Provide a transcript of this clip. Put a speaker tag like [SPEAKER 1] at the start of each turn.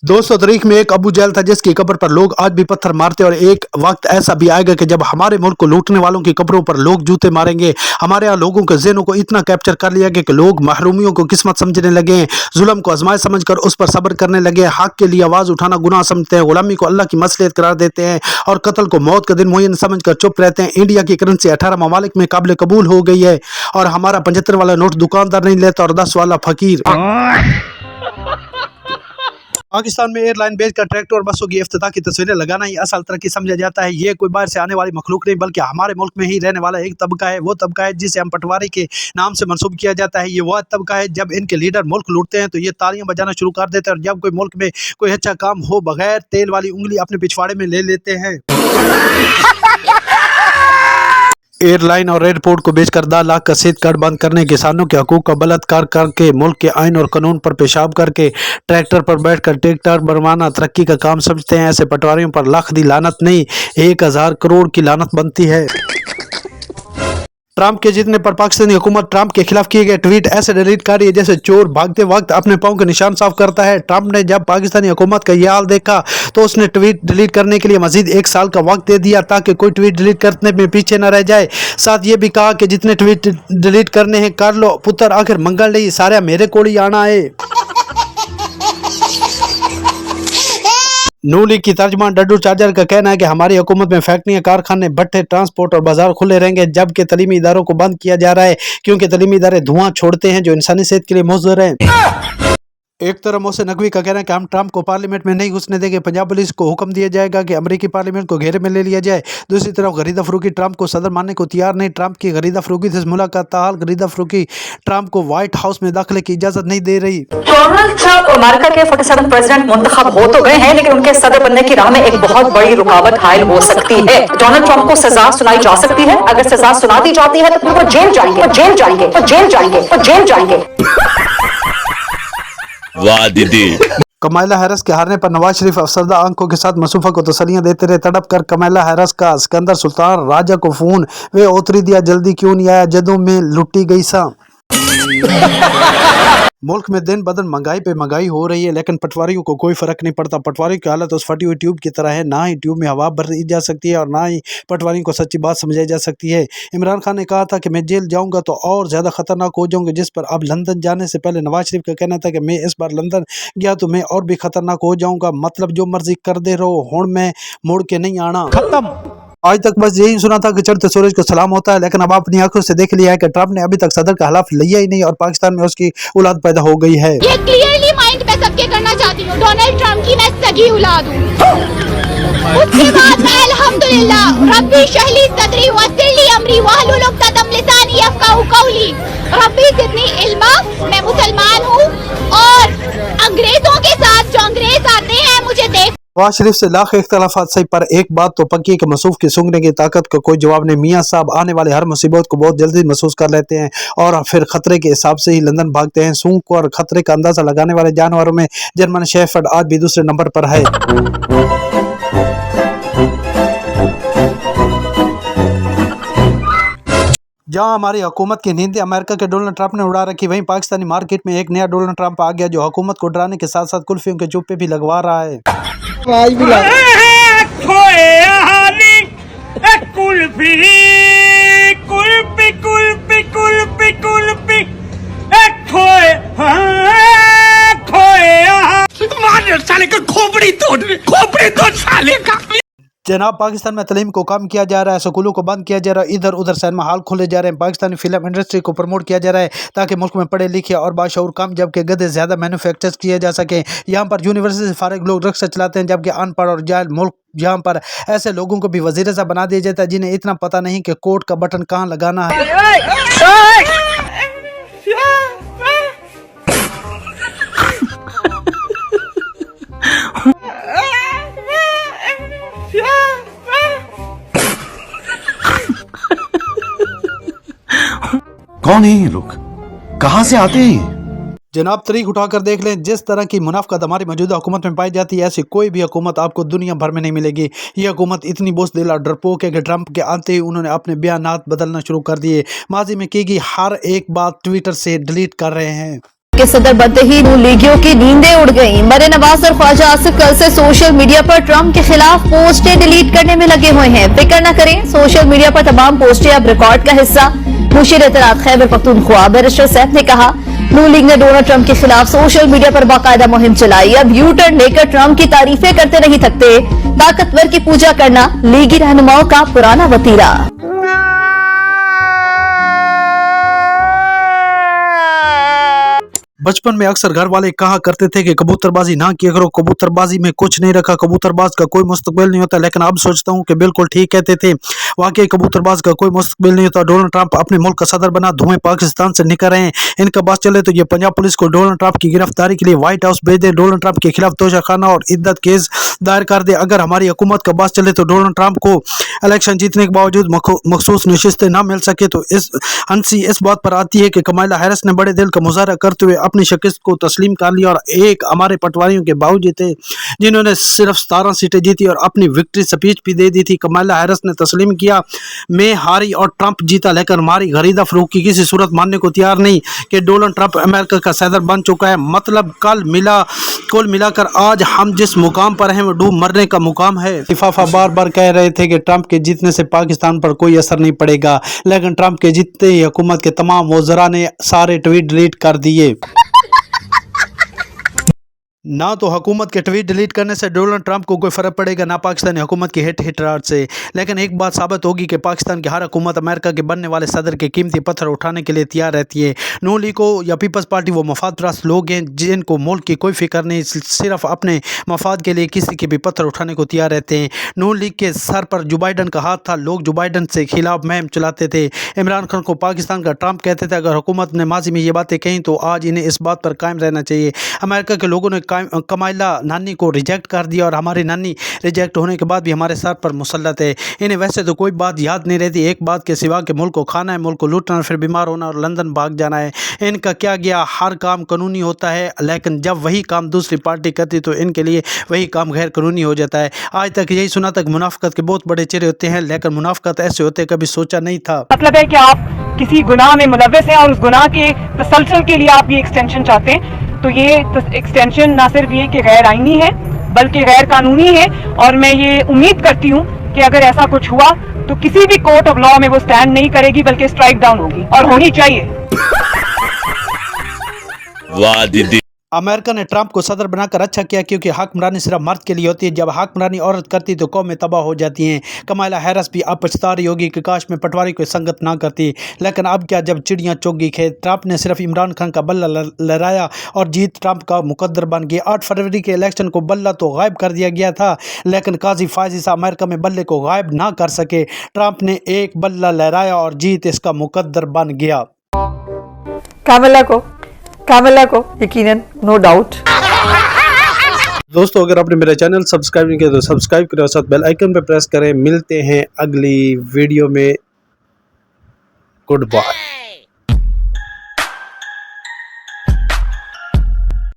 [SPEAKER 1] 200 तारीख में एक अबू जहल था जिसकी कब्र पर लोग आज भी पत्थर मारते, और एक वक्त ऐसा भी आएगा कि जब हमारे मुल्क को लूटने वालों की कब्रों पर लोग जूते मारेंगे। हमारे यहाँ लोगों के ज़हनों को इतना कैप्चर कर लिया कि लोग महरूमियों को किस्मत समझने लगे हैं, जुल्म को आजमाइश समझकर उस पर सब्र करने लगे, हक के लिए आवाज़ उठाना गुनाह समझते हैं, गुलामी को अल्लाह की मसलियत करार देते हैं और कत्ल को मौत का दिन मुयन समझकर चुप रहते हैं। इंडिया की करेंसी 18 ममालिक में काबिल कबूल हो गई है और हमारा 75 वाला नोट दुकानदार नहीं लेता और 10 वाला फकीर। पाकिस्तान में एयरलाइन बेचकर ट्रैक्टर और बसों की इफ्तिताह की तस्वीरें लगाना ही असल तरक्की समझा जाता है। ये कोई बाहर से आने वाली मखलूक नहीं बल्कि हमारे मुल्क में ही रहने वाला एक तबका है। वो तबका है जिसे हम पटवारी के नाम से मंसूब किया जाता है। ये वह तबका है जब इनके लीडर मुल्क लूटते हैं तो ये तालियां बजाना शुरू कर देते हैं, और जब कोई मुल्क में कोई अच्छा काम हो बगैर तेल वाली उंगली अपने पिछवाड़े में ले लेते हैं। एयरलाइन और एयरपोर्ट को बेचकर 10 लाख का सेहत कार्ड बंद करने, किसानों के हकूक का बलात्कार करके, मुल्क के आइन और कानून पर पेशाब करके, ट्रैक्टर पर बैठकर ट्रैक्टर बनवाना तरक्की का काम समझते हैं। ऐसे पटवारियों पर लाख दी लानत नहीं 1000 करोड़ की लानत बनती है। ट्रंप के जीतने पर पाकिस्तानी हुकूमत ट्रंप के खिलाफ किए गए ट्वीट ऐसे डिलीट कर रही है जैसे चोर भागते वक्त अपने पाँव के निशान साफ करता है। ट्रंप ने जब पाकिस्तानी हुकूमत का यह हाल देखा तो उसने ट्वीट डिलीट करने के लिए मजीद 1 साल का वक्त दे दिया ताकि कोई ट्वीट डिलीट करने में पीछे न रह जाए। साथ ये भी कहा कि जितने ट्वीट डिलीट करने हैं कर लो पुत्र, आखिर मंगल नहीं सारा मेरे को ही आना है। नू लीग की तर्जमान डड्डू चार्जर का कहना है कि हमारी हुकूमत में फैक्ट्रियां, कारखाने, भट्टे, ट्रांसपोर्ट और बाजार खुले रहेंगे जबकि तलीमी इदारों को बंद किया जा रहा है क्योंकि तलीमी इदारे धुआं छोड़ते हैं जो इंसानी सेहत के लिए मुज़र है। एक तरफ मोहसिन नकवी का कहना है कि हम ट्रंप को पार्लियामेंट में नहीं घुसने देंगे, पंजाब पुलिस को हुक्म दिया जाएगा कि अमेरिकी पार्लियामेंट को घेरे में ले लिया जाए। दूसरी तरफ गरीदा फरूकी ट्रंप को सदर मानने को तैयार नहीं। ट्रंप की गरीदा फरूकी से मुलाकात ताहाल गरीदा फरूकी ट्रंप को व्हाइट हाउस में दाखिले की इजाजत नहीं दे रही।
[SPEAKER 2] डोनाल्ड ट्रंप अमेरिका के 47 प्रेसिडेंट मुंतखब हो तो गए हैं लेकिन उनके सदर बनने की राह में एक बहुत बड़ी रुकावट हायल हो सकती है। डोनाल्ड ट्रंप को सजा सुनाई जा सकती है। अगर सजा सुना दी जाती है तो वो जेल जाएंगे, जेल जाएंगे, जेल जाएंगे, जेल जाएंगे।
[SPEAKER 3] वाह दीदी।
[SPEAKER 1] कमला हैरिस के हारने पर नवाज शरीफ अफसरदा आंखों के साथ मसूफा को तसलियां देते रहे। तड़प कर कमला हैरिस का सिकंदर सुल्तान राजा को फोन वे उतरी दिया जल्दी क्यों नहीं आया जदों में लुटी गई सा। मुल्क में दिन बदन महंगाई पे महंगाई हो रही है लेकिन पटवारियों को कोई फर्क नहीं पड़ता। पटवारियों की हालत उस फटी हुई ट्यूब की तरह है, ना ही ट्यूब में हवा भरी जा सकती है और ना ही पटवारियों को सच्ची बात समझाई जा सकती है। इमरान खान ने कहा था कि मैं जेल जाऊंगा तो और ज़्यादा खतरनाक हो जाऊंगा, जिस पर अब लंदन जाने से पहले नवाज शरीफ का कहना था कि मैं इस बार लंदन गया तो मैं और भी खतरनाक हो जाऊंगा। मतलब जो मर्जी कर दे रहो, हुण मैं मुड़ के नहीं आना। खत्म। आज तक बस यही सुना था कि चढ़ते सूरज को सलाम होता है, लेकिन अब अपनी आंखों से देख लिया है कि ट्रंप ने अभी तक सदर का हलफ लिया ही नहीं और पाकिस्तान में उसकी औलाद पैदा हो गई है।
[SPEAKER 4] ये क्लियरली माइंड पे सबके करना चाहती हूँ, डोनाल्ड ट्रंप की मैं सगी औलाद हूँ। उसके बाद मैं अल्हम्दुलिल्लाह रब्बी शहली सदरी वस्सिरली अमरी वहलुल उक़दतम लिसानी यफ़क़हू क़ौली, रब्बी ज़िदनी इल्मा। मैं मुसलमान हूँ और अंग्रेजों के साथ जो अंग्रेज आते हैं मुझे देख।
[SPEAKER 1] नवाज शरीफ से लाख इख्तलाफात सही पर एक बात तो पक्की है कि मसूफ की सूंघने की ताकत का कोई जवाब नहीं। मियाँ साहब आने वाले हर मुसीबत को बहुत जल्दी महसूस कर लेते हैं और फिर खतरे के हिसाब से ही लंदन भागते हैं। सूंघ को और खतरे का अंदाजा लगाने वाले जानवरों में जर्मन शेफर्ड आज भी दूसरे नंबर पर है। जहां हमारी हुकूमत की नींदें अमेरिका के डोनाल्ड ट्रंप ने उड़ा रखी, वहीं पाकिस्तानी मार्केट में एक नया डोनाल्ड ट्रंप आ गया जो हुकूमत को डराने के साथ साथ कुल्फियों के चुप्पे भी लगवा रहा है। जनाब पाकिस्तान में तालीम को कम किया जा रहा है, स्कूलों को बंद किया जा रहा है, इधर उधर सिनेमा हॉल खोले जा रहे हैं, पाकिस्तानी फिल्म इंडस्ट्री को प्रमोट किया जा रहा है ताकि मुल्क में पढ़े लिखे और बाशऊर कम जबकि गधे ज़्यादा मैन्युफैक्चर किए जा सके। यहाँ पर यूनिवर्सिटी से फारिग लोग रिक्शा चलाते हैं जबकि अनपढ़ और जाहिल मुल्क यहाँ पर ऐसे लोगों को भी वजीर सा बना दिया जाता है जिन्हें इतना पता नहीं कि कोर्ट का बटन कहाँ लगाना है।
[SPEAKER 3] कौन है ये लोग, कहां से आते हैं?
[SPEAKER 1] जनाब तारीख उठाकर देख लें, जिस तरह की मुनाफकत हमारी मौजूदा हुकूमत में पाई जाती है ऐसी कोई भी हुकूमत आपको दुनिया भर में नहीं मिलेगी। ये हुकूमत इतनी बुज़दिल और डरपोक है कि ट्रंप के आते ही उन्होंने अपने बयानात बदलना शुरू कर दिए। माजी में की गई हर एक बात ट्विटर से डिलीट कर रहे हैं।
[SPEAKER 5] के सदर बनते ही नून लीगियों की नींदें उड़ गईं। मरे नवाज और ख्वाजा आसिफ कल से सोशल मीडिया पर ट्रंप के खिलाफ पोस्टें डिलीट करने में लगे हुए हैं। फिक्र न करें, सोशल मीडिया पर तमाम पोस्टें अब रिकॉर्ड का हिस्सा। मुशीर इत्तलात खैबर पख्तूनख्वा बैरिस्टर सैफ ने कहा, नून लीग ने डोनाल्ड ट्रंप के खिलाफ सोशल मीडिया पर बाकायदा मुहिम चलाई। अब यू टर्न लेकर ट्रंप की तारीफें करते नहीं थकते। ताकतवर की पूजा करना लीगी रहनुमाओं का पुराना वतीरा।
[SPEAKER 1] बचपन में अक्सर घर वाले कहा करते थे कि कबूतरबाजी ना किया करो, कबूतरबाजी में कुछ नहीं रखा, कबूतरबाज का कोई मुस्तकबिल नहीं होता। लेकिन अब सोचता हूँ कि बिल्कुल ठीक कहते थे, वाकई कबूतरबाज का कोई मुस्तकबिल नहीं होता। डोनाल्ड ट्रंप अपने मुल्क का सदर बना, धुएं पाकिस्तान से निकल रहे हैं। इनका बात चले तो ये पंजाब पुलिस को डोनाल्ड ट्रंप की गिरफ्तारी के लिए व्हाइट हाउस भेज दे, डोनाल्ड ट्रंप के खिलाफ तोशाखाना और इद्दत केस दायर कर दे। अगर हमारी हुकूमत का बात चले तो डोनाल्ड ट्रंप को इलेक्शन जीतने के बावजूद मखसूस नशिस्तें ना मिल सके तो इस हंसी इस बात पर आती है कि कमाला हैरिस ने बड़े दिल का मुजाहरा करते हुए अपनी शिकस्त को तस्लीम कर लिया और एक हमारे पटवारियों के बाबू जी थे जिन्होंने सिर्फ 17 सीटें जीती और अपनी विक्ट्री स्पीच भी दे दी थी। कमाला हैरिस ने तस्लीम किया, मैं हारी और ट्रंप जीता, लेकिन हमारी खरीदा फरोख्त की किसी सूरत मानने को तैयार नहीं कि डोनाल्ड ट्रंप अमेरिका का सदर बन चुका है। मतलब कुल मिलाकर आज हम जिस मुकाम पर हैं वो डूब मरने का मुकाम है। लिफाफा बार बार कह रहे थे कि ट्रंप के जीतने से पाकिस्तान पर कोई असर नहीं पड़ेगा, लेकिन ट्रंप के जीतते ही हुकूमत के तमाम वज़रा ने सारे ट्वीट डिलीट कर दिए। ना तो हुकूमत के ट्वीट डिलीट करने से डोनाल्ड ट्रंप को कोई फ़र्क पड़ेगा, ना पाकिस्तानी हुकूमत की हिट राट से। लेकिन एक बात साबित होगी कि पाकिस्तान की हर हुकूमत अमेरिका के बनने वाले सदर के कीमती पत्थर उठाने के लिए तैयार रहती है। नून लीग को या पीपल्स पार्टी वो मफाद परस्त लोग हैं जिनको मुल्क की कोई फिक्र नहीं, सिर्फ अपने मफाद के लिए किसी के भी पत्थर उठाने को तैयार रहते हैं। नून लीग के सर पर जो बाइडन का हाथ था, लोग जो बाइडन से खिलाफ मुहिम चलाते थे। इमरान खान को पाकिस्तान का ट्रंप कहते थे। अगर हुकूमत ने माजी में ये बातें कहीं तो आज इन्हें इस बात पर कायम रहना चाहिए। अमेरिका के लोगों ने कमाइला नानी को रिजेक्ट कर दिया और हमारी नानी रिजेक्ट होने के बाद भी हमारे सर पर मुसल्लत है। इन्हें वैसे तो कोई बात याद नहीं रहती एक बात के सिवा कि मुल्क को खाना है, मुल्क को लूटना, फिर बीमार होना और लंदन भाग जाना है। इनका क्या गया, हर काम कानूनी होता है, लेकिन जब वही काम दूसरी पार्टी करती तो इनके लिए वही काम गैर कानूनी हो जाता है। आज तक यही सुना तक मुनाफिकत के बहुत बड़े चेहरे होते हैं, लेकिन मुनाफिकत ऐसे होते कभी सोचा नहीं था।
[SPEAKER 6] मतलब है कि आप किसी गुनाह में मुलव्वस हैं और उस गुनाह के तसलसल के लिए आप ये एक्सटेंशन चाहते हैं, तो ये एक्सटेंशन ना सिर्फ ये कि गैर आईनी है बल्कि गैर कानूनी है। और मैं ये उम्मीद करती हूँ कि अगर ऐसा कुछ हुआ तो किसी भी कोर्ट ऑफ लॉ में वो स्टैंड नहीं करेगी बल्कि स्ट्राइक डाउन होगी और होनी चाहिए।
[SPEAKER 7] वाह दीदी।
[SPEAKER 1] अमेरिका ने ट्रंप को सदर बनाकर अच्छा किया, क्योंकि हकमरानी सिर्फ मर्द के लिए होती है। जब हकमरानी औरत करती तो कौमें तबाह हो जाती हैं। कमाला हैरिस भी अब पछता रही होगी कि काश में पटवारी को संगत ना करती। लेकिन अब क्या, जब चिड़ियाँ चुग गई खेत। ट्रंप ने सिर्फ इमरान खान का बल्ला लहराया और जीत ट्रंप का मुकद्दर बन गई। 8 फरवरी के इलेक्शन को बल्ला तो गायब कर दिया गया था, लेकिन काजी फायजी साहब अमेरिका में बल्ले को गायब ना कर सके। ट्रंप ने एक बल्ला लहराया और जीत इसका मुकद्दर बन गया।
[SPEAKER 6] कामिला को यकीनन, नो डाउट।
[SPEAKER 1] दोस्तों, अगर आपने मेरा चैनल सब्सक्राइब नहीं किया तो सब्सक्राइब करें और साथ बेल आइकन पर प्रेस करें। मिलते हैं अगली वीडियो में। Good bye.